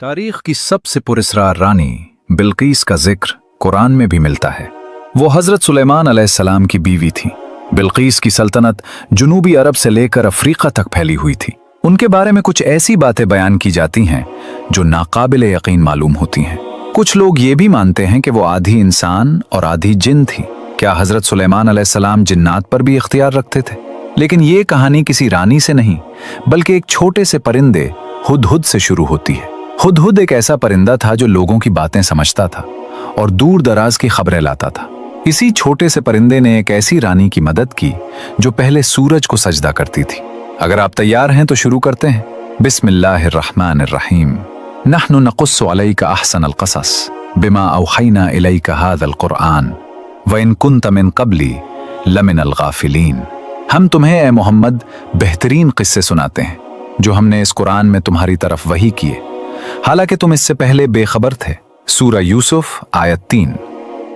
तारीख की सबसे पुरस्कार रानी बिल्कीस का जिक्र कुरान में भी मिलता है। वो हजरत सुलेमान अलैहिस्सलाम की बीवी थी। बिल्कीस की सल्तनत जुनूबी अरब से लेकर अफ्रीका तक फैली हुई थी। उनके बारे में कुछ ऐसी बातें बयान की जाती हैं जो नाकाबिले यकीन मालूम होती हैं। कुछ लोग ये भी मानते हैं कि वो आधी इंसान और आधी जिन थी। क्या हजरत सुलेमान अलैहिस्सलाम जिन्नात पर भी इख्तियार रखते थे? लेकिन ये कहानी किसी रानी से नहीं बल्कि एक छोटे से परिंदे हुदहुद से शुरू होती है। हुदहुद एक ऐसा परिंदा था जो लोगों की बातें समझता था और दूर दराज की खबरें लाता था। इसी छोटे से परिंदे ने एक ऐसी रानी की मदद की जो पहले सूरज को सजदा करती थी। अगर आप तैयार हैं तो शुरू करते हैं। बिस्मिल्लाहिर्रहमानिर्रहीम। नहनु नक़ुस्सु अलैका अहसनल क़सस बिमा औहैना इलैका हाज़ल क़ुरआन व इन कुन्त मिन क़ब्ली लमिनल गाफ़िलीन। हम तुम्हें ए मोहम्मद बेहतरीन किस्से सुनाते हैं जो हमने इस कुरान में तुम्हारी तरफ वही किए, हालांकि तुम इससे पहले बेखबर थे। सूरा यूसुफ आयत 3।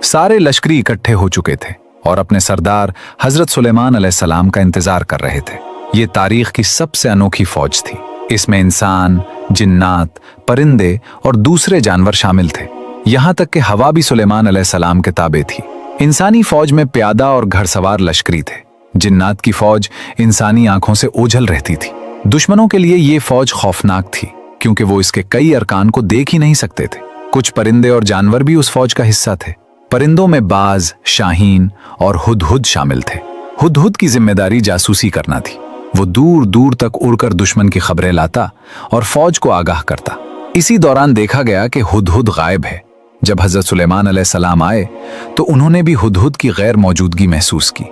सारे लश्करी इकट्ठे हो चुके थे और अपने सरदार हजरत सुलेमान अलैहिस्सलाम का इंतजार कर रहे थे। ये तारीख की सबसे अनोखी फौज थी। इसमें इंसान, जिन्नात, परिंदे और दूसरे जानवर शामिल थे। यहां तक कि हवा भी सुलेमान अलैहिस्सलाम के ताबे थी। इंसानी फौज में प्यादा और घड़सवार लश्करी थे। जिन्नात की फौज इंसानी आंखों से ओझल रहती थी। दुश्मनों के लिए ये फौज खौफनाक थी क्योंकि वो इसके कई अरकान को देख ही नहीं सकते थे। कुछ परिंदे और जानवर भी उस फौज का हिस्सा थे। परिंदों में बाज, शाहीन और हुदहुद शामिल थे। हुदहुद की जिम्मेदारी जासूसी करना थी। वो दूर दूर तक उड़कर दुश्मन की खबरें लाता और फौज को आगाह करता। इसी दौरान देखा गया कि हुदहुद गायब है। जब हजरत सुलेमान अलैहिस्सलाम आए तो उन्होंने भी हुदहुद की गैर मौजूदगी महसूस की।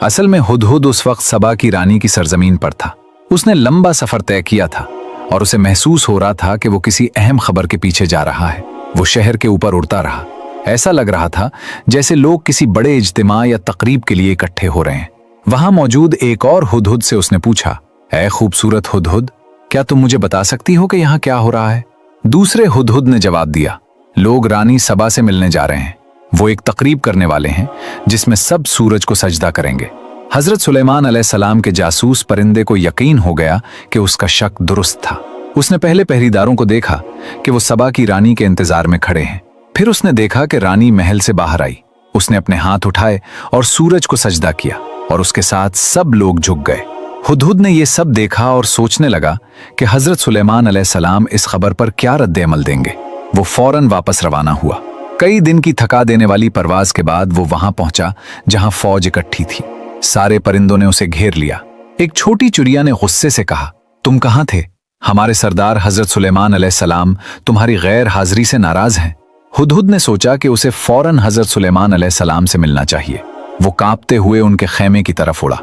असल में हुदहुद उस वक्त सबा की रानी की सरजमीन पर था। उसने लंबा सफर तय किया था और उसे महसूस हो रहा था कि वो किसी अहम खबर के पीछे जा रहा है। वो शहर के ऊपर उड़ता रहा। ऐसा लग रहा था जैसे लोग किसी बड़े इज्तिमा या तकरीब के लिए इकट्ठे हो रहे हैं। वहां मौजूद एक और हुदहुद से उसने पूछा, ऐ खूबसूरत हुदहुद, क्या तुम मुझे बता सकती हो कि यहाँ क्या हो रहा है? दूसरे हुदहुद ने जवाब दिया, लोग रानी सबा से मिलने जा रहे हैं। वो एक तकरीब करने वाले हैं जिसमें सब सूरज को सजदा करेंगे। हजरत सुलेमान अलैहिस्सलाम के जासूस परिंदे को यकीन हो गया कि उसका शक दुरुस्त था। उसने पहले पहरेदारों को देखा कि वो सबा की रानी के इंतजार में खड़े हैं। फिर उसने देखा कि रानी महल से बाहर आई। उसने अपने हाथ उठाए और सूरज को सजदा किया और उसके साथ सब लोग झुक गए। हुदहुद ने यह सब देखा और सोचने लगा कि हजरत सुलेमान अलैहिस्सलाम इस खबर पर क्या रद्द अमल देंगे। वो फौरन वापस रवाना हुआ। कई दिन की थका देने वाली परवाज के बाद वो वहां पहुंचा जहां फौज इकट्ठी थी। सारे परिंदों ने उसे घेर लिया। एक छोटी चिड़िया ने गुस्से से कहा, तुम कहां थे? हमारे सरदार हजरत सुलेमान अलैहिस्सलाम तुम्हारी गैर हाजिरी से नाराज हैं। हुदहुद ने सोचा कि उसे फौरन हजरत सुलेमान अलैहिस्सलाम से मिलना चाहिए। वो कांपते हुए उनके खेमे की तरफ उड़ा।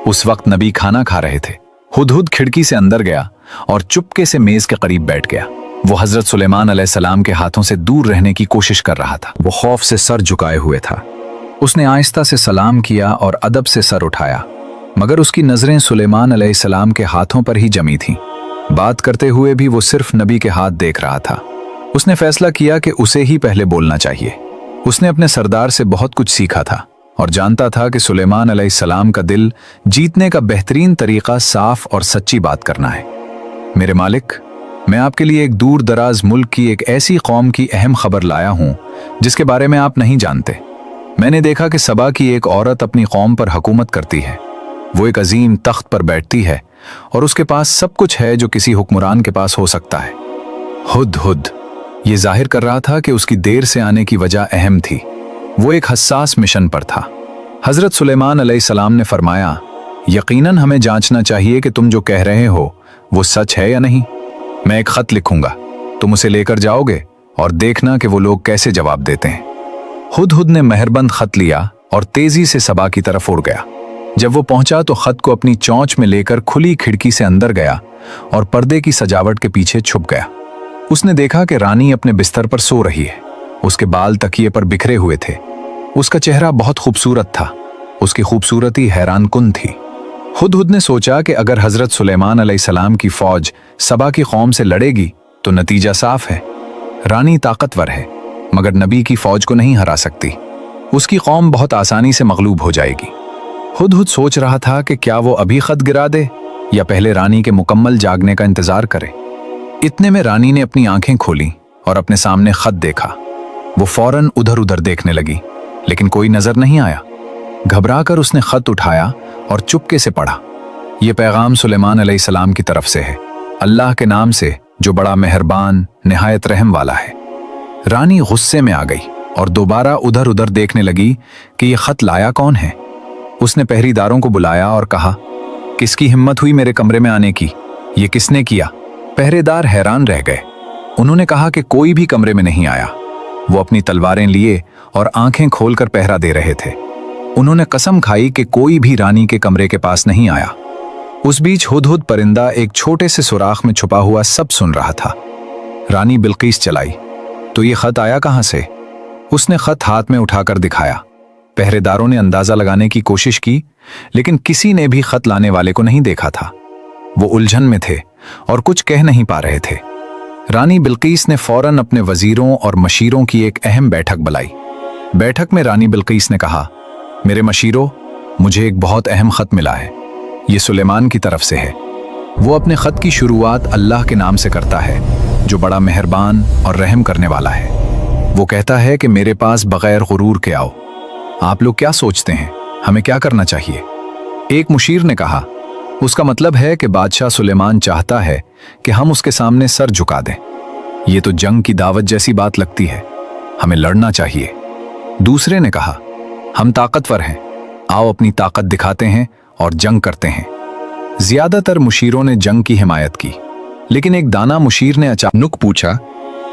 उस वक्त नबी खाना खा रहे थे। हुदहुद खिड़की से अंदर गया और चुपके से मेज के करीब बैठ गया। वो हजरत सुलेमान अलैहिस्सलाम के हाथों से दूर रहने की कोशिश कर रहा था। वो खौफ से सर झुकाए हुए था। उसने आहिस्ता से सलाम किया और अदब से सर उठाया, मगर उसकी नजरें सुलेमान अलैहिस्सलाम के हाथों पर ही जमी थीं। बात करते हुए भी वो सिर्फ नबी के हाथ देख रहा था। उसने फैसला किया कि उसे ही पहले बोलना चाहिए। उसने अपने सरदार से बहुत कुछ सीखा था और जानता था कि सुलेमान अलैहिस्सलाम का दिल जीतने का बेहतरीन तरीका साफ और सच्ची बात करना है। मेरे मालिक, मैं आपके लिए एक दूर दराज मुल्क की एक ऐसी कौम की अहम खबर लाया हूं जिसके बारे में आप नहीं जानते। मैंने देखा कि सबा की एक औरत अपनी कौम पर हुकूमत करती है। वो एक अजीम तख्त पर बैठती है और उसके पास सब कुछ है जो किसी हुक्मरान के पास हो सकता है। हुदहुद ये जाहिर कर रहा था कि उसकी देर से आने की वजह अहम थी। वो एक हसास मिशन पर था। हजरत सुलेमान अलैहिस्सलाम ने फरमाया, यकीनन हमें जांचना चाहिए कि तुम जो कह रहे हो वो सच है या नहीं। मैं एक खत लिखूंगा, तुम उसे लेकर जाओगे और देखना कि वो लोग कैसे जवाब देते हैं। हुदहुद ने मेहरबंद खत लिया और तेजी से सबा की तरफ उड़ गया। जब वो पहुंचा तो खत को अपनी चोंच में लेकर खुली खिड़की से अंदर गया और पर्दे की सजावट के पीछे छुप गया। उसने देखा कि रानी अपने बिस्तर पर सो रही है। उसके बाल तकिए पर बिखरे हुए थे। उसका चेहरा बहुत खूबसूरत था। उसकी खूबसूरती हैरान कुन थी। हुदहुद ने सोचा कि अगर हजरत सुलेमान अलैहिस्सलाम की फौज सबा की कौम से लड़ेगी तो नतीजा साफ है। रानी ताकतवर है मगर नबी की फौज को नहीं हरा सकती। उसकी कौम बहुत आसानी से मगलूब हो जाएगी। हुदहुद सोच रहा था कि क्या वो अभी खत गिरा दे या पहले रानी के मुकम्मल जागने का इंतजार करे। इतने में रानी ने अपनी आंखें खोली और अपने सामने खत देखा। वो फौरन उधर उधर देखने लगी, लेकिन कोई नजर नहीं आया। घबराकर उसने खत उठाया और चुपके से पढ़ा। ये पैगाम सुलेमान अलैहिस्सलाम की तरफ से है, अल्लाह के नाम से जो बड़ा मेहरबान निहायत रहम वाला है। रानी गुस्से में आ गई और दोबारा उधर उधर देखने लगी कि ये खत लाया कौन है। उसने पहरेदारों को बुलाया और कहा, किसकी हिम्मत हुई मेरे कमरे में आने की? ये किसने किया? पहरेदार हैरान रह गए। उन्होंने कहा कि कोई भी कमरे में नहीं आया। वो अपनी तलवारें लिए और आंखें खोलकर पहरा दे रहे थे। उन्होंने कसम खाई कि कोई भी रानी के कमरे के पास नहीं आया। उस बीच हुदहुद परिंदा एक छोटे से सुराख में छुपा हुआ सब सुन रहा था। रानी बिल्किस चलाई, तो ये खत आया कहां से? उसने खत हाथ में उठाकर दिखाया। पहरेदारों ने अंदाजा लगाने की कोशिश की, लेकिन किसी ने भी खत लाने वाले को नहीं देखा था। वो उलझन में थे और कुछ कह नहीं पा रहे थे। रानी बिल्किस ने फौरन अपने वजीरों और मशीरों की एक अहम बैठक बुलाई। बैठक में रानी बिल्किस ने कहा, मेरे मशीरों, मुझे एक बहुत अहम खत मिला है। ये सुलेमान की तरफ से है। वो अपने खत की शुरुआत अल्लाह के नाम से करता है, जो बड़ा मेहरबान और रहम करने वाला है। वो कहता है कि मेरे पास बगैर गुरूर के आओ। आप लोग क्या सोचते हैं, हमें क्या करना चाहिए? एक मुशीर ने कहा, उसका मतलब है कि बादशाह सुलेमान चाहता है कि हम उसके सामने सर झुका दें। ये तो जंग की दावत जैसी बात लगती है, हमें लड़ना चाहिए। दूसरे ने कहा, हम ताकतवर हैं, आओ अपनी ताकत दिखाते हैं और जंग करते हैं। ज्यादातर मुशीरों ने जंग की हिमायत की, लेकिन एक दाना मुशीर ने अचानक पूछा,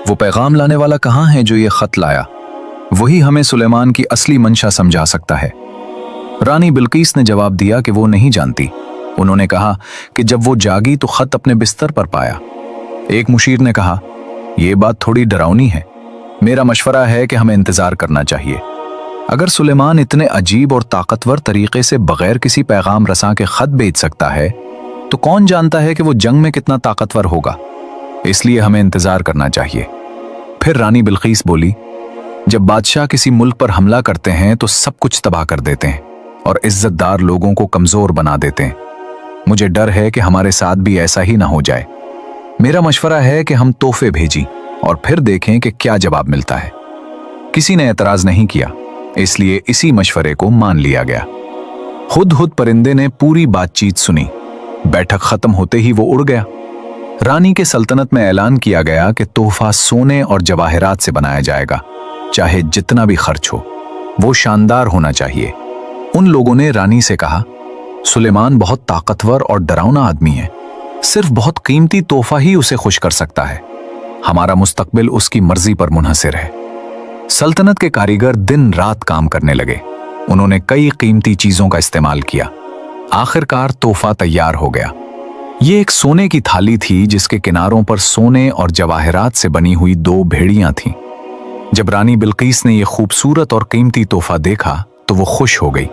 वो पैगाम लाने वाला कहाँ है जो ये खत लाया? वही हमें सुलेमान की असली मंशा समझा सकता है। रानी बिल्किस ने जवाब दिया कि वो नहीं जानती। उन्होंने कहा कि जब वो जागी तो खत अपने बिस्तर पर पाया। एक मुशीर ने कहा, यह बात थोड़ी डरावनी है, मेरा मशवरा है कि हमें इंतजार करना चाहिए। अगर सुलेमान इतने अजीब और ताकतवर तरीके से बगैर किसी पैगाम रसां के खत भेज सकता है, तो कौन जानता है कि वो जंग में कितना ताकतवर होगा। इसलिए हमें इंतजार करना चाहिए। फिर रानी बिल्किस बोली, जब बादशाह किसी मुल्क पर हमला करते हैं तो सब कुछ तबाह कर देते हैं और इज्जतदार लोगों को कमजोर बना देते हैं। मुझे डर है कि हमारे साथ भी ऐसा ही ना हो जाए। मेरा मशवरा है कि हम तोहफे भेजें और फिर देखें कि क्या जवाब मिलता है। किसी ने एतराज नहीं किया, इसलिए इसी मशवरे को मान लिया गया। हुदहुद परिंदे ने पूरी बातचीत सुनी। बैठक खत्म होते ही वो उड़ गया। रानी के सल्तनत में ऐलान किया गया कि तोहफा सोने और जवाहरात से बनाया जाएगा, चाहे जितना भी खर्च हो, वो शानदार होना चाहिए। उन लोगों ने रानी से कहा, सुलेमान बहुत ताकतवर और डरावना आदमी है, सिर्फ बहुत कीमती तोहफा ही उसे खुश कर सकता है। हमारा मुस्तकबिल उसकी मर्जी पर मुनहसिर है। सल्तनत के कारीगर दिन रात काम करने लगे। उन्होंने कई कीमती चीजों का इस्तेमाल किया। आखिरकार तोहफा तैयार हो गया। ये एक सोने की थाली थी जिसके किनारों पर सोने और जवाहरात से बनी हुई 2 भेड़ियां थीं। जब रानी बिल्किस ने यह खूबसूरत और कीमती तोहफा देखा तो वो खुश हो गई।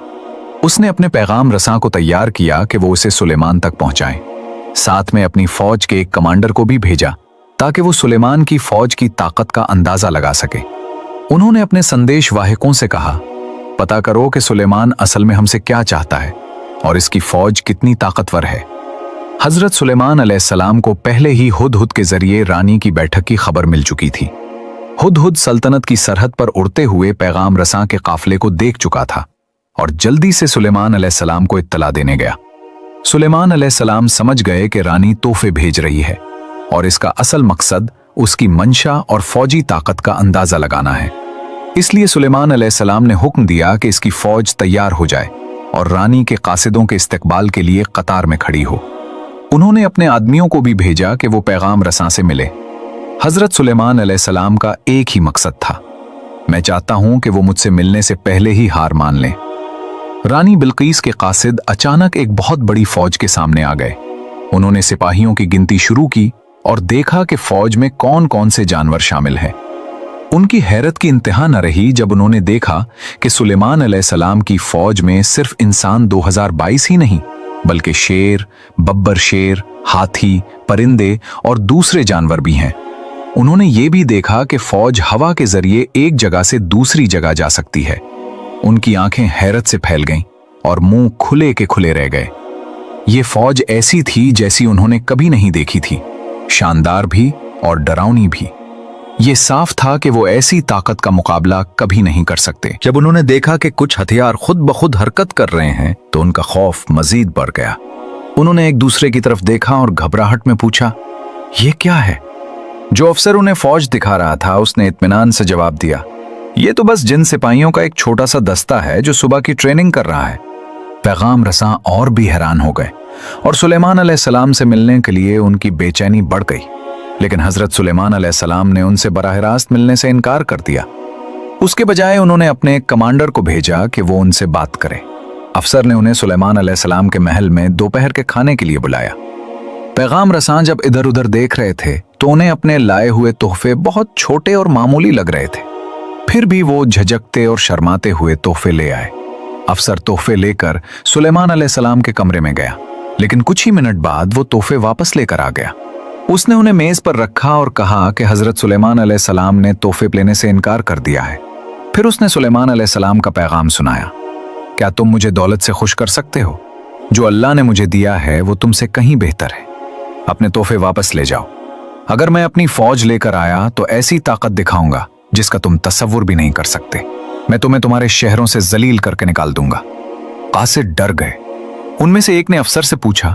उसने अपने पैगाम रसां को तैयार किया कि वो उसे सुलेमान तक पहुंचाएं। साथ में अपनी फौज के एक कमांडर को भी भेजा ताकि वो सुलेमान की फौज की ताकत का अंदाजा लगा सके। उन्होंने अपने संदेश वाहकों से कहा, पता करो कि सुलेमान असल में हमसे क्या चाहता है और इसकी फौज कितनी ताकतवर है। हजरत सुलेमान अलैहिस्सलाम को पहले ही हुदहुद के जरिए रानी की बैठक की खबर मिल चुकी थी। हुदहुद सल्तनत की सरहद पर उड़ते हुए पैगाम रसां के काफिले को देख चुका था और जल्दी से सुलेमान अलैहिस्सलाम को इत्तला देने गया। सुलेमान अलैहिस्सलाम समझ गए कि रानी तोहफे भेज रही है और इसका असल मकसद उसकी मंशा और फौजी ताकत का अंदाजा लगाना है। इसलिए सुलेमान अलैहिस्सलाम ने हुक्म दिया कि इसकी फौज तैयार हो जाए और रानी के कासिदों के इस्तकबाल के लिए कतार में खड़ी हो। उन्होंने अपने आदमियों को भी भेजा कि वो पैगाम रसां से मिले। हजरत सुलेमान अलैहिस्सलाम का एक ही मकसद था, मैं चाहता हूं कि वो मुझसे मिलने से पहले ही हार मान लें। रानी बिल्किस के कासिद अचानक एक बहुत बड़ी फौज के सामने आ गए। उन्होंने सिपाहियों की गिनती शुरू की और देखा कि फौज में कौन कौन से जानवर शामिल हैं। उनकी हैरत की इंतहा न रही जब उन्होंने देखा कि सुलेमान अलैहिस्सलाम की फौज में सिर्फ इंसान 2022 ही नहीं, बल्कि शेर, बब्बर शेर, हाथी, परिंदे और दूसरे जानवर भी हैं। उन्होंने ये भी देखा कि फौज हवा के जरिए एक जगह से दूसरी जगह जा सकती है। उनकी आंखें हैरत से फैल गईं और मुंह खुले के खुले रह गए। ये फौज ऐसी थी जैसी उन्होंने कभी नहीं देखी थी। शानदार भी और डरावनी भी। ये साफ था कि वो ऐसी ताकत का मुकाबला कभी नहीं कर सकते। जब उन्होंने देखा कि कुछ हथियार खुद ब खुद हरकत कर रहे हैं तो उनका खौफ मजीद बढ़ गया। उन्होंने एक दूसरे की तरफ देखा और घबराहट में पूछा, ये क्या है? जो अफसर उन्हें फौज दिखा रहा था उसने इत्मीनान से जवाब दिया, ये तो बस जिन सिपाहियों का एक छोटा सा दस्ता है जो सुबह की ट्रेनिंग कर रहा है। पैगाम रसां और भी हैरान हो गए और सुलेमान अलैहिस्सलाम से मिलने के लिए उनकी बेचैनी बढ़ गई, लेकिन हजरत सुलेमान अलैहिस्सलाम ने उनसे बराह रास्त मिलने से इनकार कर दिया। उसके बजाय उन्होंने अपने एक कमांडर को भेजा कि वो उनसे बात करे। अफसर ने उन्हें सुलेमान अलैहिस्सलाम के महल में दोपहर के खाने के लिए बुलाया। पैगाम रसां जब इधर उधर देख रहे थे तो उन्हें अपने लाए हुए तोहफे बहुत छोटे और मामूली लग रहे थे, फिर भी वो झिझकते और शर्माते हुए तोहफे ले आए। अफसर तोहफे लेकर सुलेमान अलैहिस्सलाम के कमरे में गया, लेकिन कुछ ही मिनट बाद वो तोहफे वापस लेकर आ गया। उसने उन्हें मेज पर रखा और कहा कि हजरत सुलेमान अलैहिस्सलाम ने तोहफे लेने से इनकार कर दिया है। फिर उसने सुलेमान अलैहिस्सलाम का पैगाम सुनाया, क्या तुम मुझे दौलत से खुश कर सकते हो? जो अल्लाह ने मुझे दिया है वो तुमसे कहीं बेहतर है। अपने तोहफे वापस ले जाओ। अगर मैं अपनी फौज लेकर आया तो ऐसी ताकत दिखाऊंगा जिसका तुम तसव्वुर भी नहीं कर सकते। मैं तुम्हें तुम्हारे शहरों से जलील करके निकाल दूंगा। कासिद डर गए। उनमें से एक ने अफसर से पूछा,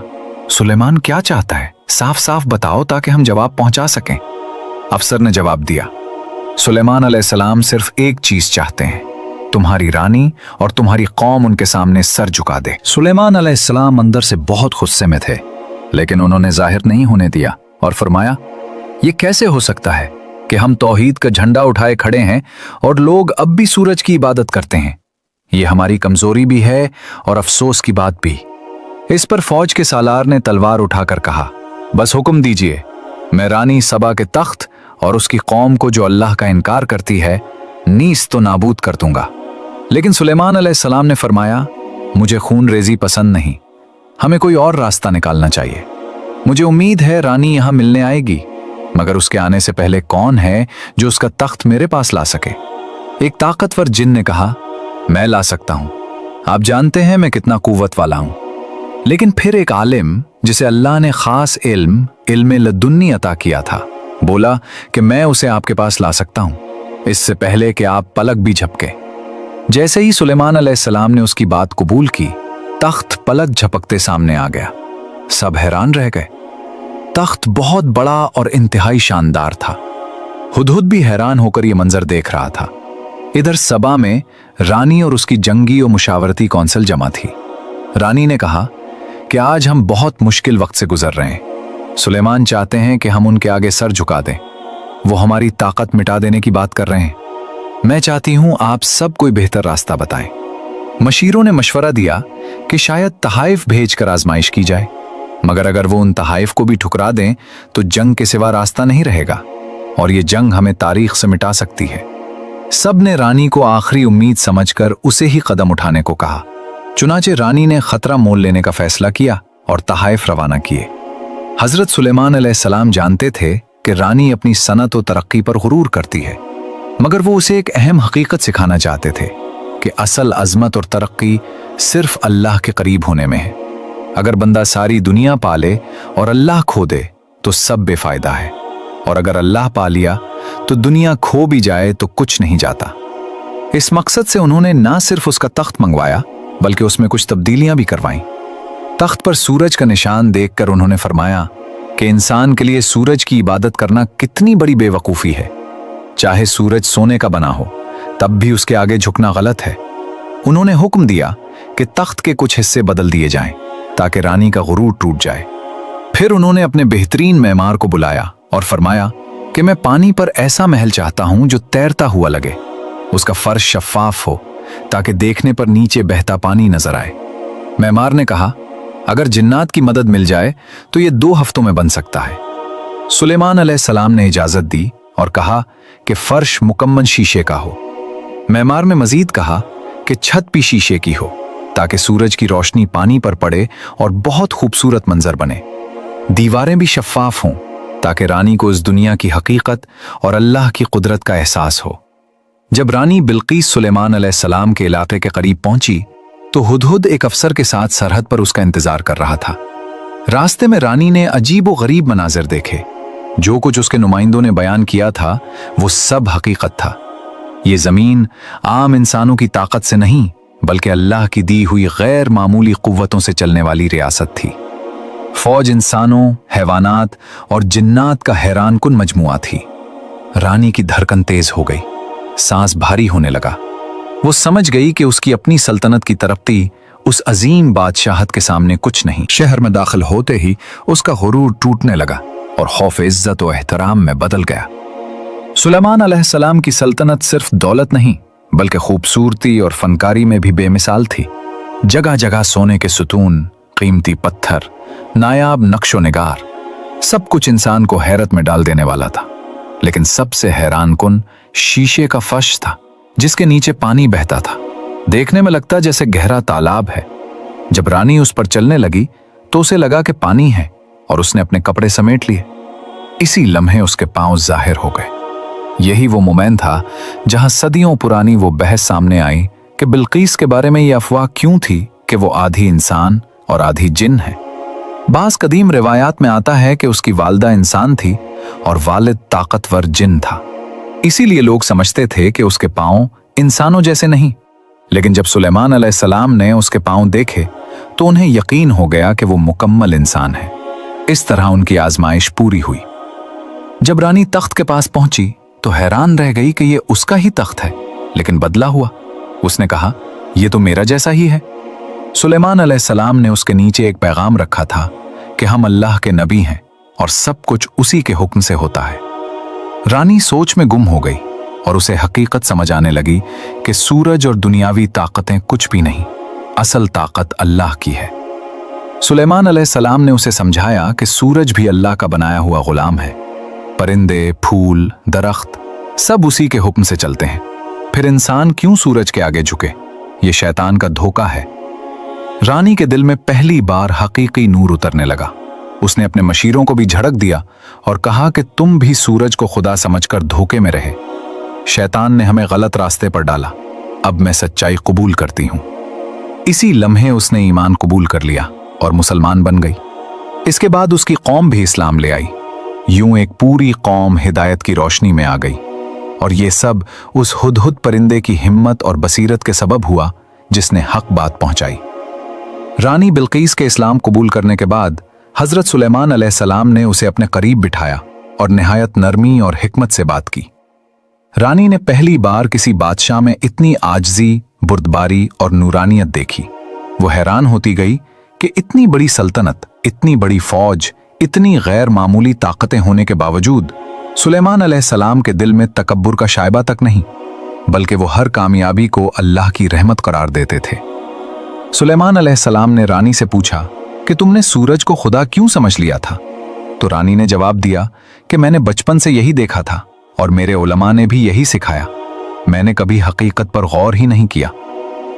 सुलेमान क्या चाहता है? साफ साफ बताओ ताकि हम जवाब पहुंचा सकें। अफसर ने जवाब दिया, सुलेमान अलैहिस्सलाम सिर्फ एक चीज चाहते हैं, तुम्हारी रानी और तुम्हारी कौम उनके सामने सर झुका दे। सुलेमान अलैहिस्सलाम अंदर से बहुत गुस्से में थे, लेकिन उन्होंने जाहिर नहीं होने दिया और फरमाया, ये कैसे हो सकता है कि हम तौहीद का झंडा उठाए खड़े हैं और लोग अब भी सूरज की इबादत करते हैं? ये हमारी कमजोरी भी है और अफसोस की बात भी। इस पर फौज के सालार ने तलवार उठाकर कहा, बस हुक्म दीजिए, मैं रानी सबा के तख्त और उसकी कौम को जो अल्लाह का इनकार करती है नीस तो नाबूद कर दूंगा। लेकिन सुलेमान अलैहिस्सलाम ने फरमाया, मुझे खून रेजी पसंद नहीं, हमें कोई और रास्ता निकालना चाहिए। मुझे उम्मीद है रानी यहां मिलने आएगी, मगर उसके आने से पहले कौन है जो उसका तख्त मेरे पास ला सके? एक ताकतवर जिन ने कहा, मैं ला सकता हूं, आप जानते हैं मैं कितना कुव्वत वाला हूं। लेकिन फिर एक आलिम जिसे अल्लाह ने खास इल्म लदुन्नी अता किया था बोला कि मैं उसे आपके पास ला सकता हूं, इससे पहले कि आप पलक भी झपके। जैसे ही सुलेमान अलैहिस्सलाम ने उसकी बात कबूल की, तख्त पलक झपकते सामने आ गया। सब हैरान रह गए। तख्त बहुत बड़ा और इंतहाई शानदार था। हुदहुद भी हैरान होकर यह मंजर देख रहा था। इधर सबा में रानी और उसकी जंगी और मुशावरती कौंसिल जमा थी। रानी ने कहा कि आज हम बहुत मुश्किल वक्त से गुजर रहे हैं। सुलेमान चाहते हैं कि हम उनके आगे सर झुका दें। वो हमारी ताकत मिटा देने की बात कर रहे हैं। मैं चाहती हूं आप सब कोई बेहतर रास्ता बताएं। मशीरों ने मशवरा दिया कि शायद तहाइफ भेजकर आजमाइश की जाए, मगर अगर वो उन तहाइफ को भी ठुकरा दें तो जंग के सिवा रास्ता नहीं रहेगा और ये जंग हमें तारीख से मिटा सकती है। सब ने रानी को आखिरी उम्मीद समझकर उसे ही कदम उठाने को कहा। चुनाचे रानी ने खतरा मोल लेने का फैसला किया और तहाइफ रवाना किए। हजरत सुलेमान अलैहिस्सलाम जानते थे कि रानी अपनी सनत और तरक्की पर गुरूर करती है, मगर वो उसे एक अहम हकीकत सिखाना चाहते थे कि असल अजमत और तरक्की सिर्फ अल्लाह के करीब होने में है। अगर बंदा सारी दुनिया पाले और अल्लाह खो दे तो सब बेफायदा है, और अगर अल्लाह पा लिया तो दुनिया खो भी जाए तो कुछ नहीं जाता। इस मकसद से उन्होंने ना सिर्फ उसका तख्त मंगवाया बल्कि उसमें कुछ तब्दीलियां भी करवाईं। तख्त पर सूरज का निशान देखकर उन्होंने फरमाया कि इंसान के लिए सूरज की इबादत करना कितनी बड़ी बेवकूफ़ी है। चाहे सूरज सोने का बना हो तब भी उसके आगे झुकना गलत है। उन्होंने हुक्म दिया कि तख्त के कुछ हिस्से बदल दिए जाएं ताकि रानी का गुरूर टूट जाए। फिर उन्होंने अपने बेहतरीन मेमार को बुलाया और फरमाया कि मैं पानी पर ऐसा महल चाहता हूं जो तैरता हुआ लगे, उसका फर्श शफाफ हो ताकि देखने पर नीचे बहता पानी नजर आए। मेमार ने कहा, अगर जिन्नात की मदद मिल जाए तो यह 2 हफ्तों में बन सकता है। सुलेमान अलैहिस्सलाम ने इजाजत दी और कहा कि फर्श मुकम्मल शीशे का हो। मेमार में मजीद कहा कि छत भी शीशे की हो ताकि सूरज की रोशनी पानी पर पड़े और बहुत खूबसूरत मंजर बने। दीवारें भी शफाफ हों ताकि रानी को इस दुनिया की हकीकत और अल्लाह की कुदरत का एहसास हो। जब रानी बिल्कीस सुलेमान अलैहिस्सलाम के इलाके के करीब पहुंची तो हुदहुद एक अफसर के साथ सरहद पर उसका इंतजार कर रहा था। रास्ते में रानी ने अजीब व गरीब मनाजिर देखे। जो कुछ उसके नुमाइंदों ने बयान किया था वो सब हकीकत था। ये जमीन आम इंसानों की ताकत से नहीं बल्कि अल्लाह की दी हुई गैर मामूली कुव्वतों से चलने वाली रियासत थी। फौज इंसानों, हैवानात और जिन्नात का हैरानकुन मजमुआ थी। रानी की धड़कन तेज हो गई, सांस भारी होने लगा। वो समझ गई कि उसकी अपनी सल्तनत की तरक्की उस अजीम बादशाहत के सामने कुछ नहीं। शहर में दाखिल होते ही उसका गुरूर टूटने लगा और खौफ इज्जत और एहतराम में बदल गया। सुलेमान अलैहिस्सलाम की सल्तनत सिर्फ दौलत नहीं बल्कि खूबसूरती और फनकारी में भी बेमिसाल थी। जगह जगह सोने के सुतून, कीमती पत्थर, नायाब नक्शो निगार, सब कुछ इंसान को हैरत में डाल देने वाला था। लेकिन सबसे हैरानकुन शीशे का फर्श था जिसके नीचे पानी बहता था। देखने में लगता जैसे गहरा तालाब है। जब रानी उस पर चलने लगी तो उसे लगा कि पानी है और उसने अपने कपड़े समेट लिए। इसी लम्हे उसके पांव जाहिर हो गए। यही वो मोमेंट था जहां सदियों पुरानी वो बहस सामने आई कि बिल्कीस के बारे में ये अफवाह क्यों थी कि वो आधी इंसान और आधी जिन है। बास कदीम रिवायात में आता है कि उसकी वालिदा इंसान थी और वालिद ताकतवर जिन था। इसीलिए लोग समझते थे कि उसके पांव इंसानों जैसे नहीं। लेकिन जब सुलेमान अलैहिस्सलाम ने उसके पांव देखे तो उन्हें यकीन हो गया कि वो मुकम्मल इंसान है। इस तरह उनकी आजमाइश पूरी हुई। जब रानी तख्त के पास पहुंची तो हैरान रह गई कि ये उसका ही तख्त है, लेकिन बदला हुआ। उसने कहा, यह तो मेरा जैसा ही है। सुलेमान अलैहिस्सलाम ने उसके नीचे एक पैगाम रखा था कि हम अल्लाह के नबी हैं और सब कुछ उसी के हुक्म से होता है। रानी सोच में गुम हो गई और उसे हकीकत समझ आने लगी कि सूरज और दुनियावी ताकतें कुछ भी नहीं, असल ताकत अल्लाह की है। सुलेमान अलैहिस्सलाम ने उसे समझाया कि सूरज भी अल्लाह का बनाया हुआ गुलाम है। परिंदे, फूल, दरख्त सब उसी के हुक्म से चलते हैं। फिर इंसान क्यों सूरज के आगे झुके? ये शैतान का धोखा है। रानी के दिल में पहली बार हकीकी नूर उतरने लगा। उसने अपने मशीरों को भी झड़क दिया और कहा कि तुम भी सूरज को खुदा समझकर धोखे में रहे। शैतान ने हमें गलत रास्ते पर डाला, अब मैं सच्चाई कबूल करती हूं। इसी लम्हे उसने ईमान कबूल कर लिया और मुसलमान बन गई। इसके बाद उसकी कौम भी इस्लाम ले आई। यूं एक पूरी कौम हिदायत की रोशनी में आ गई। और ये सब उस हुदहुद परिंदे की हिम्मत और बसीरत के सबब हुआ जिसने हक बात पहुंचाई। रानी बिल्कीस के इस्लाम कबूल करने के बाद हजरत सुलेमान अलैहिस्सलाम ने उसे अपने करीब बिठाया और निहायत नरमी और हिकमत से बात की। रानी ने पहली बार किसी बादशाह में इतनी आजजी, बुर्दबारी और नूरानियत देखी। वो हैरान होती गई कि इतनी बड़ी सल्तनत, इतनी बड़ी फौज, इतनी गैर मामूली ताकतें होने के बावजूद सुलेमान अलैहिस्सलाम के दिल में तकब्बुर का शायबा तक नहीं, बल्कि वो हर कामयाबी को अल्लाह की रहमत करार देते थे। सुलेमान अलैहिस्सलाम ने रानी से पूछा कि तुमने सूरज को खुदा क्यों समझ लिया था? तो रानी ने जवाब दिया कि मैंने बचपन से यही देखा था और मेरे उलमा ने भी यही सिखाया। मैंने कभी हकीकत पर गौर ही नहीं किया।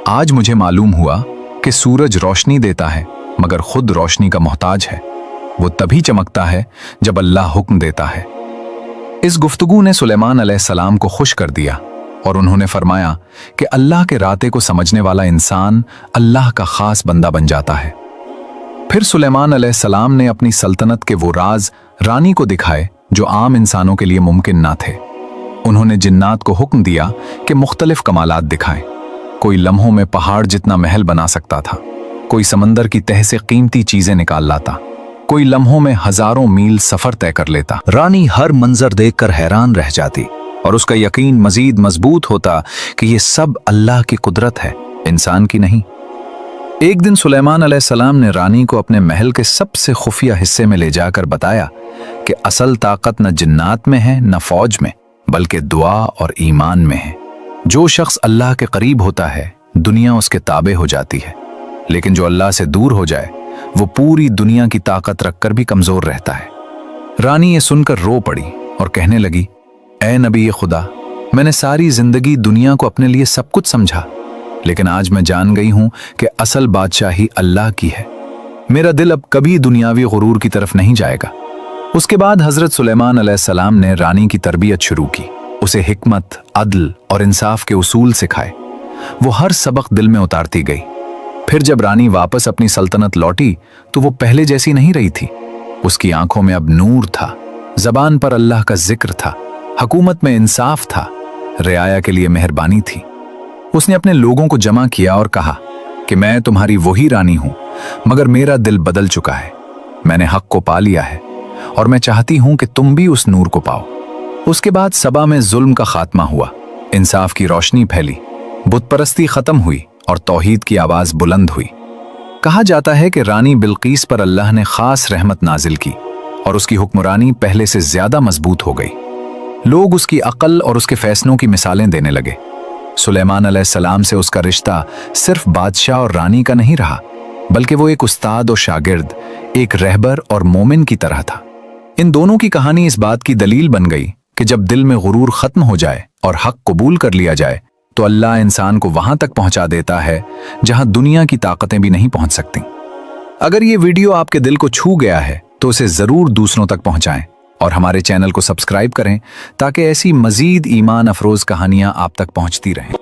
आज मुझे मालूम हुआ कि सूरज रोशनी देता है मगर खुद रोशनी का मोहताज है। वो तभी चमकता है जब अल्लाह हुक्म देता है। इस गुफ्तगू ने सुलेमान अलैहिस्सलाम को खुश कर दिया और उन्होंने फरमाया कि अल्लाह के राते को समझने वाला इंसान अल्लाह का खास बंदा बन जाता है। फिर सुलेमान अलैहिस्सलाम ने अपनी सल्तनत के वो राज रानी को दिखाए जो आम इंसानों के लिए मुमकिन ना थे। उन्होंने जिन्नात को हुक्म दिया कि मुख्तलिफ कमालात दिखाएं। कोई लम्हों में पहाड़ जितना महल बना सकता था, कोई समंदर की तह से कीमती चीजें निकाल लाता, कोई लम्हों में हजारों मील सफर तय कर लेता। रानी हर मंजर देखकर हैरान रह जाती और उसका यकीन मजीद मजबूत होता कि ये सब अल्लाह की कुदरत है, इंसान की नहीं। एक दिन सुलेमान अलैहिस्सलाम ने रानी को अपने महल के सबसे खुफिया हिस्से में ले जाकर बताया कि असल ताकत न जिन्नात में है न फौज में, बल्कि दुआ और ईमान में है। जो शख्स अल्लाह के करीब होता है दुनिया उसके ताबे हो जाती है, लेकिन जो अल्लाह से दूर हो जाए वो पूरी दुनिया की ताकत रखकर भी कमजोर रहता है। रानी ये सुनकर रो पड़ी और कहने लगी, ऐ नबी खुदा, मैंने सारी जिंदगी दुनिया को अपने लिए सब कुछ समझा, लेकिन आज मैं जान गई हूं कि असल बादशाही अल्लाह की है। मेरा दिल अब कभी दुनियावी गुरूर की तरफ नहीं जाएगा। उसके बाद हजरत सुलेमान अलैहिस्सलाम ने रानी की तरबियत शुरू की। उसे हिकमत, अदल और इंसाफ के उसूल सिखाए। वो हर सबक दिल में उतारती गई। फिर जब रानी वापस अपनी सल्तनत लौटी तो वो पहले जैसी नहीं रही थी। उसकी आंखों में अब नूर था, जबान पर अल्लाह का जिक्र था, हुकूमत में इंसाफ था, रियाया के लिए मेहरबानी थी। उसने अपने लोगों को जमा किया और कहा कि मैं तुम्हारी वही रानी हूं, मगर मेरा दिल बदल चुका है। मैंने हक को पा लिया है और मैं चाहती हूं कि तुम भी उस नूर को पाओ। उसके बाद सबा में जुल्म का खात्मा हुआ, इंसाफ की रोशनी फैली, बुत परस्ती खत्म हुई और तौहीद की आवाज बुलंद हुई। कहा जाता है कि रानी बिल्कीस पर अल्लाह ने खास रहमत नाजिल की और उसकी हुक्मरानी पहले से ज्यादा मजबूत हो गई। लोग उसकी अक्ल और उसके फैसलों की मिसालें देने लगे। सुलेमान अलैहिस्सलाम से उसका रिश्ता सिर्फ बादशाह और रानी का नहीं रहा, बल्कि वो एक उस्ताद और शागिर्द, एक रहबर और मोमिन की तरह था। इन दोनों की कहानी इस बात की दलील बन गई कि जब दिल में गुरूर खत्म हो जाए और हक कबूल कर लिया जाए तो अल्लाह इंसान को वहां तक पहुंचा देता है जहां दुनिया की ताकतें भी नहीं पहुंच सकती। अगर ये वीडियो आपके दिल को छू गया है तो उसे जरूर दूसरों तक पहुंचाएं और हमारे चैनल को सब्सक्राइब करें ताकि ऐसी मजीद ईमान अफरोज कहानियां आप तक पहुंचती रहें।